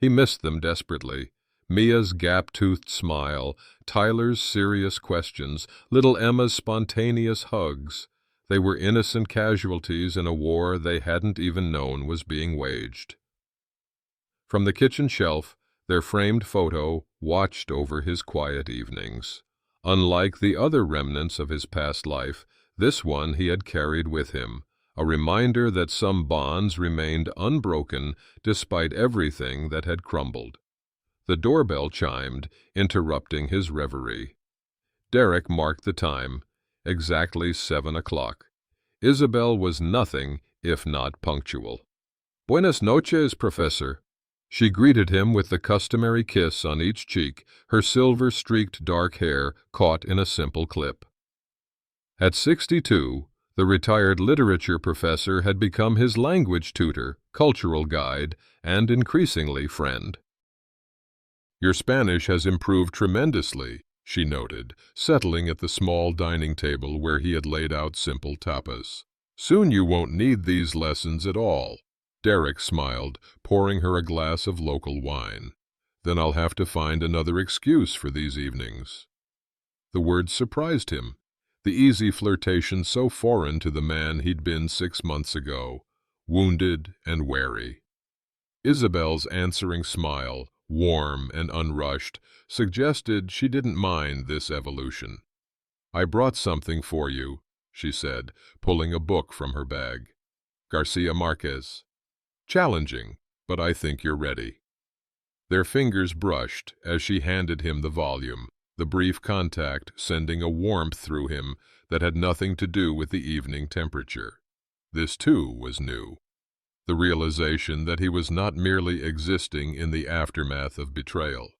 He missed them desperately. Mia's gap-toothed smile, Tyler's serious questions, little Emma's spontaneous hugs. They were innocent casualties in a war they hadn't even known was being waged. From the kitchen shelf, their framed photo watched over his quiet evenings. Unlike the other remnants of his past life, this one he had carried with him, a reminder that some bonds remained unbroken despite everything that had crumbled. The doorbell chimed, interrupting his reverie. Derek marked the time, exactly 7 o'clock. Isabel was nothing if not punctual. "Buenas noches, Professor." She greeted him with the customary kiss on each cheek, her silver-streaked dark hair caught in a simple clip. At 62, the retired literature professor had become his language tutor, cultural guide, and increasingly friend. "Your Spanish has improved tremendously," she noted, settling at the small dining table where he had laid out simple tapas. "Soon you won't need these lessons at all." Derek smiled, pouring her a glass of local wine. "Then I'll have to find another excuse for these evenings." The words surprised him, the easy flirtation so foreign to the man he'd been 6 months ago, wounded and wary. Isabel's answering smile, warm and unrushed, suggested she didn't mind this evolution. "I brought something for you," she said, pulling a book from her bag. "Garcia Marquez. Challenging, but I think you're ready." Their fingers brushed as she handed him the volume, the brief contact sending a warmth through him that had nothing to do with the evening temperature. This, too, was new. The realization that he was not merely existing in the aftermath of betrayal,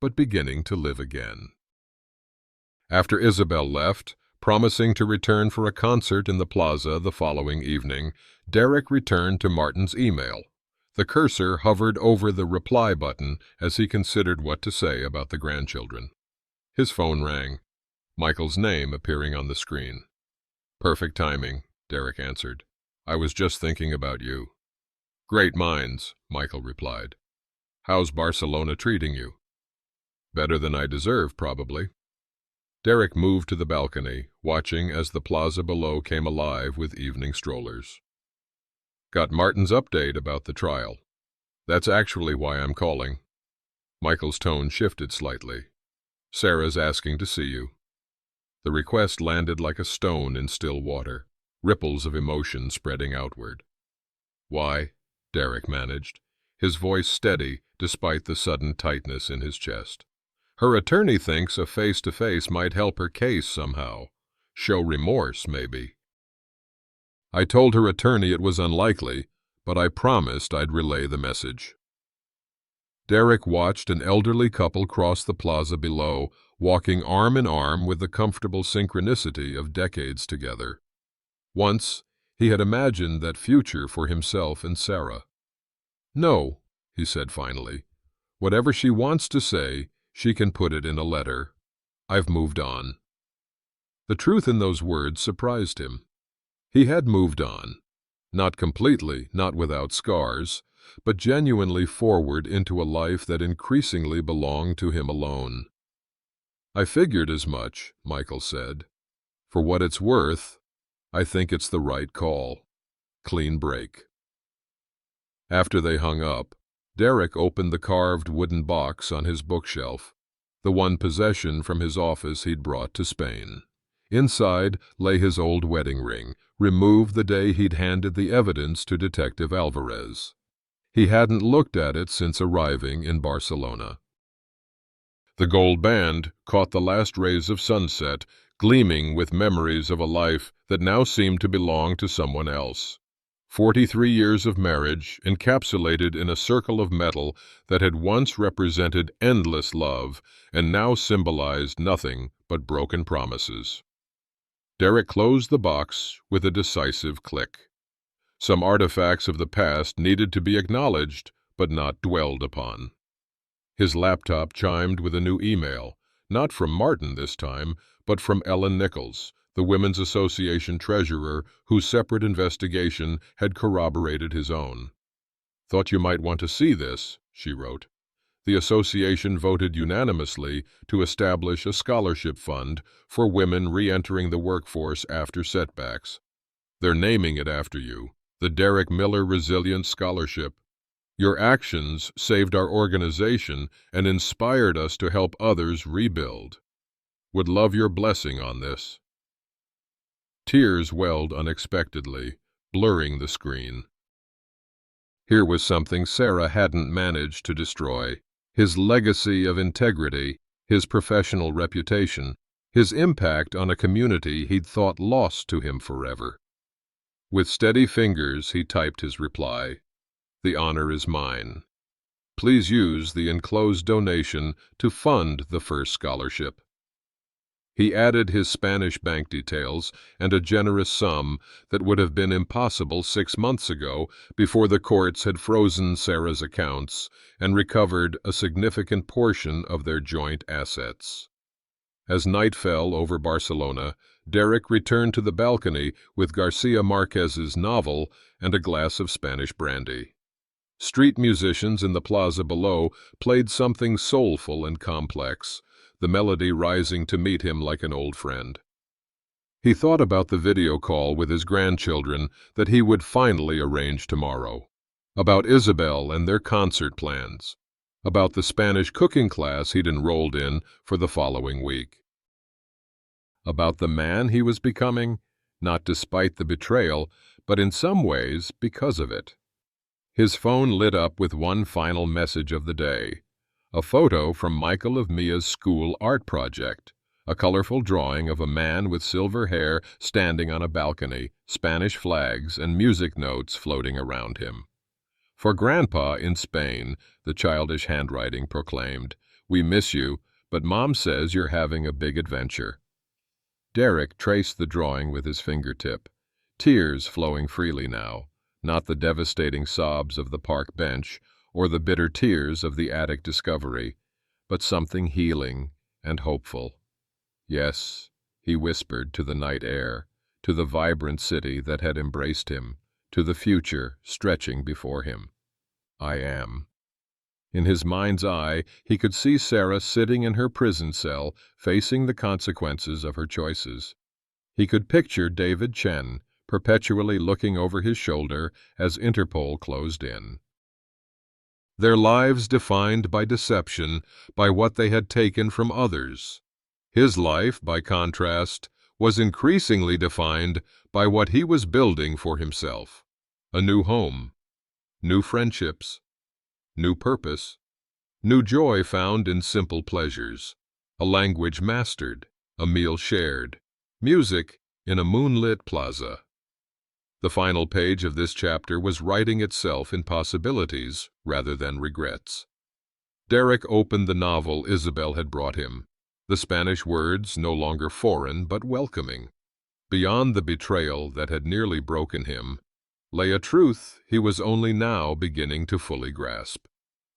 but beginning to live again. After Isabel left, promising to return for a concert in the plaza the following evening, Derek returned to Martin's email. The cursor hovered over the reply button as he considered what to say about the grandchildren. His phone rang, Michael's name appearing on the screen. "Perfect timing," Derek answered. "I was just thinking about you." "Great minds," Michael replied. "How's Barcelona treating you?" "Better than I deserve, probably." Derek moved to the balcony, watching as the plaza below came alive with evening strollers. "Got Martin's update about the trial. That's actually why I'm calling." Michael's tone shifted slightly. "Sarah's asking to see you." The request landed like a stone in still water, ripples of emotion spreading outward. "Why?" Derek managed, his voice steady despite the sudden tightness in his chest. "Her attorney thinks a face-to-face might help her case somehow. Show remorse, maybe." "I told her attorney it was unlikely, but I promised I'd relay the message." Derek watched an elderly couple cross the plaza below, walking arm in arm with the comfortable synchronicity of decades together. Once, he had imagined that future for himself and Sarah. "No," he said finally. "Whatever she wants to say, she can put it in a letter. I've moved on." The truth in those words surprised him. He had moved on. Not completely, not without scars, but genuinely forward into a life that increasingly belonged to him alone. "I figured as much," Michael said. "For what it's worth, I think it's the right call. Clean break." After they hung up, Derek opened the carved wooden box on his bookshelf, the one possession from his office he'd brought to Spain. Inside lay his old wedding ring, removed the day he'd handed the evidence to Detective Alvarez. He hadn't looked at it since arriving in Barcelona. The gold band caught the last rays of sunset, gleaming with memories of a life that now seemed to belong to someone else. 43 years of marriage encapsulated in a circle of metal that had once represented endless love and now symbolized nothing but broken promises. Derek closed the box with a decisive click. Some artifacts of the past needed to be acknowledged, but not dwelled upon. His laptop chimed with a new email, not from Martin this time, but from Ellen Nichols, the Women's Association treasurer whose separate investigation had corroborated his own. "Thought you might want to see this," she wrote. The association voted unanimously to establish a scholarship fund for women re-entering the workforce after setbacks. They're naming it after you, the Derek Miller Resilience Scholarship. Your actions saved our organization and inspired us to help others rebuild. Would love your blessing on this." Tears welled unexpectedly, blurring the screen. Here was something Sarah hadn't managed to destroy: his legacy of integrity, his professional reputation, his impact on a community he'd thought lost to him forever. With steady fingers, he typed his reply. "The honor is mine. Please use the enclosed donation to fund the first scholarship." He added his Spanish bank details and a generous sum that would have been impossible 6 months ago, before the courts had frozen Sarah's accounts and recovered a significant portion of their joint assets. As night fell over Barcelona, Derek returned to the balcony with Garcia Marquez's novel and a glass of Spanish brandy. Street musicians in the plaza below played something soulful and complex, the melody rising to meet him like an old friend. He thought about the video call with his grandchildren that he would finally arrange tomorrow, about Isabel and their concert plans, about the Spanish cooking class he'd enrolled in for the following week, about the man he was becoming, not despite the betrayal, but in some ways because of it. His phone lit up with one final message of the day. A photo from Michael of Mia's school art project, a colorful drawing of a man with silver hair standing on a balcony, Spanish flags and music notes floating around him. "For Grandpa in Spain," the childish handwriting proclaimed. "We miss you, but Mom says you're having a big adventure." Derek traced the drawing with his fingertip, tears flowing freely now, not the devastating sobs of the park bench or the bitter tears of the attic discovery, but something healing and hopeful. Yes, he whispered to the night air, to the vibrant city that had embraced him, to the future stretching before him. "I am." In his mind's eye, he could see Sarah sitting in her prison cell, facing the consequences of her choices. He could picture David Chen, perpetually looking over his shoulder as Interpol closed in. Their lives defined by deception, by what they had taken from others. His life, by contrast, was increasingly defined by what he was building for himself: a new home, new friendships, new purpose, new joy found in simple pleasures, a language mastered, a meal shared, music in a moonlit plaza. The final page of this chapter was writing itself in possibilities rather than regrets. Derek opened the novel Isabel had brought him, the Spanish words no longer foreign but welcoming. Beyond the betrayal that had nearly broken him lay a truth he was only now beginning to fully grasp.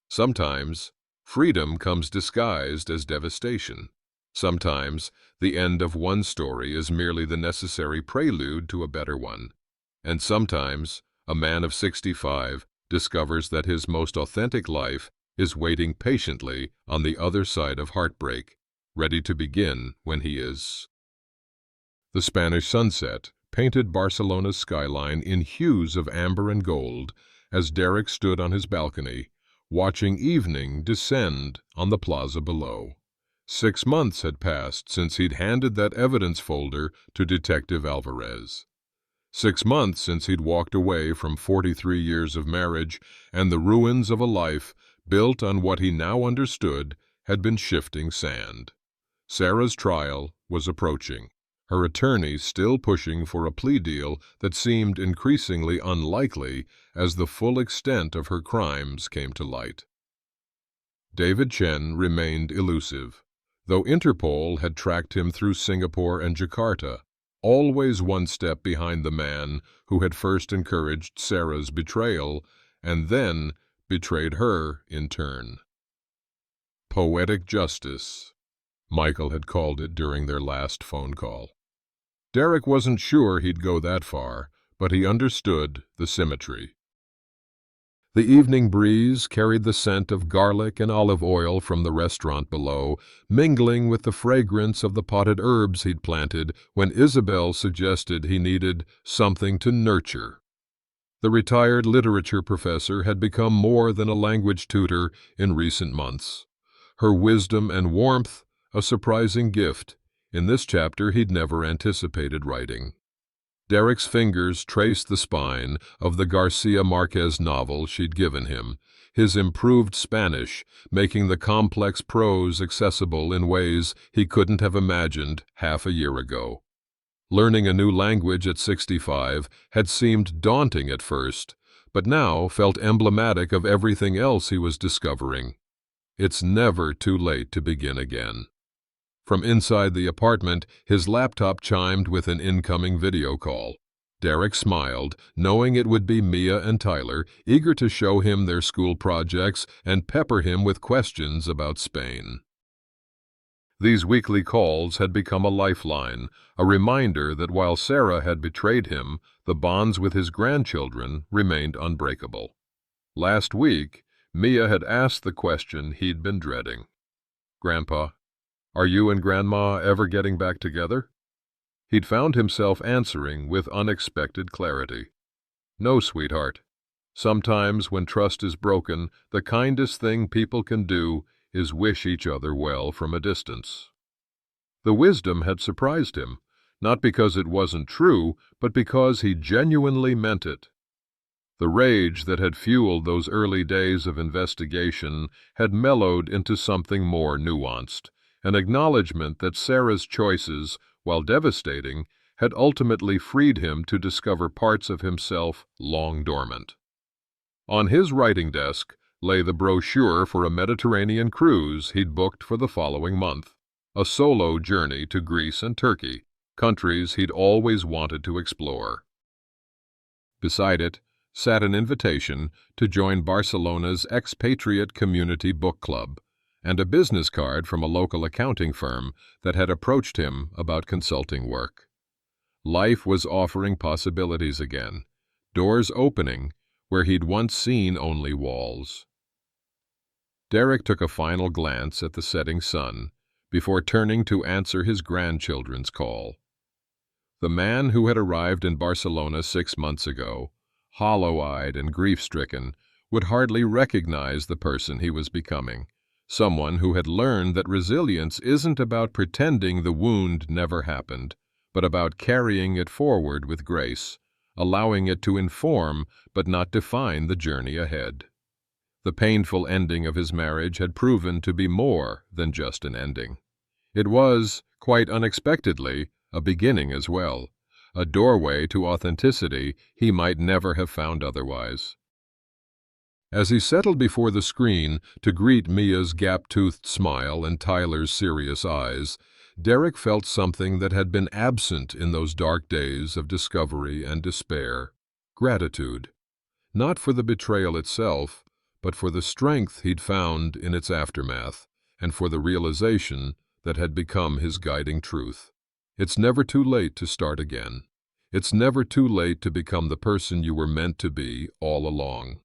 Sometimes freedom comes disguised as devastation. Sometimes the end of one story is merely the necessary prelude to a better one. And sometimes a man of 65 discovers that his most authentic life is waiting patiently on the other side of heartbreak, ready to begin when he is. The Spanish sunset painted Barcelona's skyline in hues of amber and gold as Derek stood on his balcony, watching evening descend on the plaza below. 6 months had passed since he'd handed that evidence folder to Detective Alvarez. 6 months since he'd walked away from 43 years of marriage and the ruins of a life built on what he now understood had been shifting sand. Sarah's trial was approaching, her attorneys still pushing for a plea deal that seemed increasingly unlikely as the full extent of her crimes came to light. David Chen remained elusive, though Interpol had tracked him through Singapore and Jakarta. always one step behind the man who had first encouraged Sarah's betrayal and then betrayed her in turn. Poetic justice, Michael had called it during their last phone call. Derek wasn't sure he'd go that far, but he understood the symmetry. The evening breeze carried the scent of garlic and olive oil from the restaurant below, mingling with the fragrance of the potted herbs he'd planted when Isabel suggested he needed something to nurture. The retired literature professor had become more than a language tutor in recent months. Her wisdom and warmth, a surprising gift. In this chapter he'd never anticipated writing. Derek's fingers traced the spine of the Garcia Marquez novel she'd given him, his improved Spanish making the complex prose accessible in ways he couldn't have imagined half a year ago. Learning a new language at 65 had seemed daunting at first, but now felt emblematic of everything else he was discovering. It's never too late to begin again. From inside the apartment, his laptop chimed with an incoming video call. Derek smiled, knowing it would be Mia and Tyler, eager to show him their school projects and pepper him with questions about Spain. These weekly calls had become a lifeline, a reminder that while Sarah had betrayed him, the bonds with his grandchildren remained unbreakable. Last week, Mia had asked the question he'd been dreading. "Grandpa, are you and Grandma ever getting back together?" He'd found himself answering with unexpected clarity. "No, sweetheart. Sometimes when trust is broken, the kindest thing people can do is wish each other well from a distance." The wisdom had surprised him, not because it wasn't true, but because he genuinely meant it. The rage that had fueled those early days of investigation had mellowed into something more nuanced, an acknowledgement that Sarah's choices, while devastating, had ultimately freed him to discover parts of himself long dormant. On his writing desk lay the brochure for a Mediterranean cruise he'd booked for the following month, a solo journey to Greece and Turkey, countries he'd always wanted to explore. Beside it sat an invitation to join Barcelona's expatriate community book club, and a business card from a local accounting firm that had approached him about consulting work. Life was offering possibilities again, doors opening where he'd once seen only walls. Derek took a final glance at the setting sun before turning to answer his grandchildren's call. The man who had arrived in Barcelona 6 months ago, hollow-eyed and grief-stricken, would hardly recognize the person he was becoming, someone who had learned that resilience isn't about pretending the wound never happened, but about carrying it forward with grace, allowing it to inform but not define the journey ahead. The painful ending of his marriage had proven to be more than just an ending. It was, quite unexpectedly, a beginning as well, a doorway to authenticity he might never have found otherwise. As he settled before the screen to greet Mia's gap-toothed smile and Tyler's serious eyes, Derek felt something that had been absent in those dark days of discovery and despair: gratitude. Not for the betrayal itself, but for the strength he'd found in its aftermath, and for the realization that had become his guiding truth. It's never too late to start again. It's never too late to become the person you were meant to be all along.